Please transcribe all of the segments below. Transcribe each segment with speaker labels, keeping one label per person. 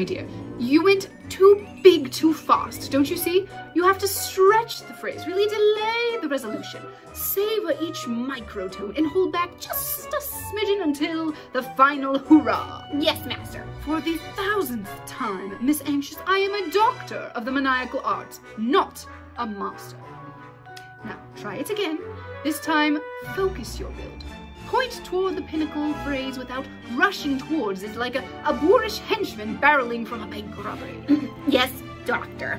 Speaker 1: dear. You went too big too fast, don't you see? You have to stretch the phrase, really delay the resolution. Savor each microtone and hold back just a smidgen until the final hurrah.
Speaker 2: Yes, master.
Speaker 1: For the 1000th time, Miss Anxious, I am a doctor of the maniacal arts, not a master. Now, try it again. This time, focus your build. Point toward the pinnacle phrase without rushing towards it like a boorish henchman barreling from a bank robbery.
Speaker 2: Yes, doctor.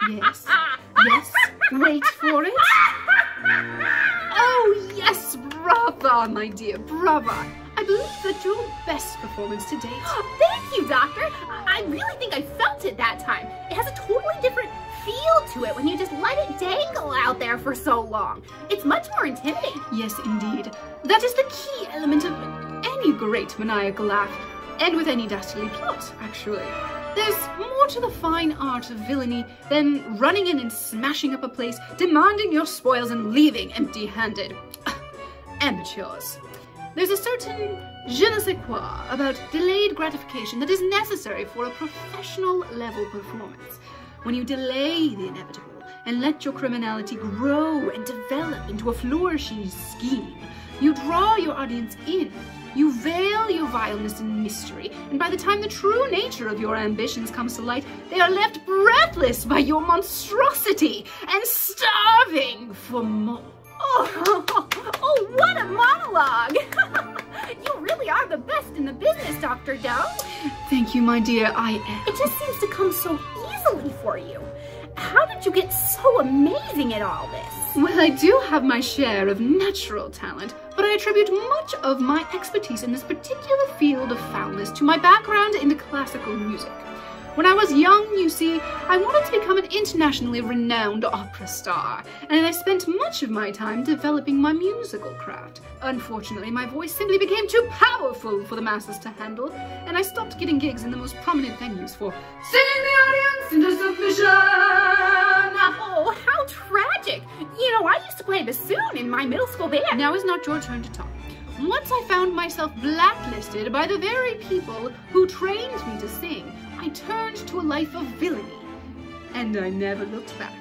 Speaker 1: Yes, yes, wait for it. Oh yes, brava, my dear, brava. I believe that's your best performance to date.
Speaker 2: Thank you, doctor. I really think I felt it that time. It has a totally different feel to it when you just let it dangle out there for so long. It's much more intimidating.
Speaker 1: Yes, indeed. That is the key element of any great maniacal laugh, and with any dastardly plot, actually. There's more to the fine art of villainy than running in and smashing up a place, demanding your spoils and leaving empty-handed. Amateurs. There's a certain je ne sais quoi about delayed gratification that is necessary for a professional level performance. When you delay the inevitable and let your criminality grow and develop into a flourishing scheme, you draw your audience in. You veil your vileness in mystery, and by the time the true nature of your ambitions comes to light, they are left breathless by your monstrosity and starving for more.
Speaker 2: Oh, what a monologue! You really are the best in the business, Dr. Deaux.
Speaker 1: Thank you, my dear, I am.
Speaker 2: It just seems to come so easily for you. How did you get so amazing at all this?
Speaker 1: Well, I do have my share of natural talent, but I attribute much of my expertise in this particular field of foulness to my background in classical music. When I was young, you see, I wanted to become an internationally renowned opera star, and I spent much of my time developing my musical craft. Unfortunately, my voice simply became too powerful for the masses to handle, and I stopped getting gigs in the most prominent venues for singing the audience into submission.
Speaker 2: Oh, how tragic! You know, I used to play bassoon in my middle school band.
Speaker 1: Now is not your turn to talk. Once I found myself blacklisted by the very people who trained me to sing, I turned to a life of villainy, and I never looked back.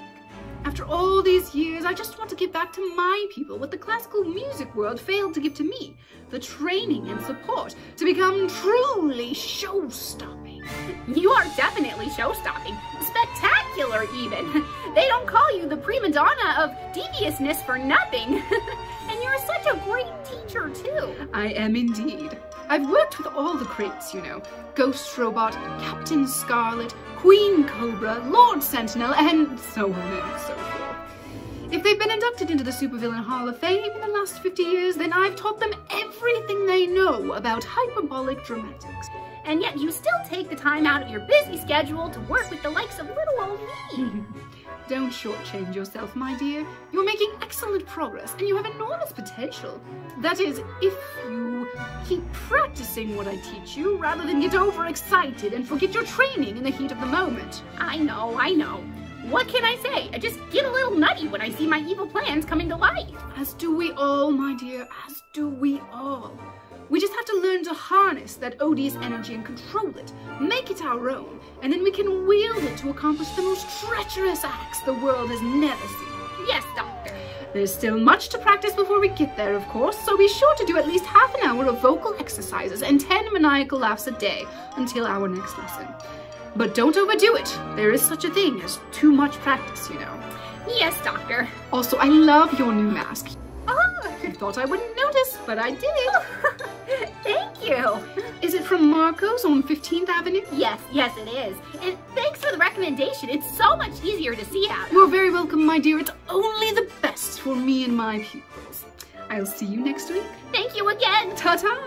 Speaker 1: After all these years, I just want to give back to my people what the classical music world failed to give to me, the training and support to become truly show-stopping.
Speaker 2: You are definitely show-stopping. Spectacular, even. They don't call you the prima donna of deviousness for nothing. And you're such a great teacher, too.
Speaker 1: I am indeed. I've worked with all the greats, you know. Ghost Robot, Captain Scarlet, Queen Cobra, Lord Sentinel, and so on and so forth. If they've been inducted into the Supervillain Hall of Fame in the last 50 years, then I've taught them everything they know about hyperbolic dramatics.
Speaker 2: And yet you still take the time out of your busy schedule to work with the likes of little old me.
Speaker 1: Don't shortchange yourself, my dear. You're making excellent progress, and you have enormous potential. That is, if you keep practicing what I teach you, rather than get overexcited and forget your training in the heat of the moment.
Speaker 2: I know. What can I say? I just get a little nutty when I see my evil plans coming to life.
Speaker 1: As do we all, my dear, as do we all. We just have to learn to harness that odious energy and control it, make it our own, and then we can wield it to accomplish the most treacherous acts the world has never seen.
Speaker 2: Yes, Doctor.
Speaker 1: There's still much to practice before we get there, of course, so be sure to do at least half an hour of vocal exercises and 10 maniacal laughs a day until our next lesson. But don't overdo it. There is such a thing as too much practice, you know.
Speaker 2: Yes, Doctor.
Speaker 1: Also, I love your new mask.
Speaker 2: Oh,
Speaker 1: I thought I wouldn't notice, but I did.
Speaker 2: Thank you.
Speaker 1: Is it from Marco's on 15th Avenue?
Speaker 2: Yes, it is. And thanks for the recommendation. It's so much easier to see out.
Speaker 1: You're very welcome, my dear. It's only the best for me and my pupils. I'll see you next week.
Speaker 2: Thank you again.
Speaker 1: Ta-ta.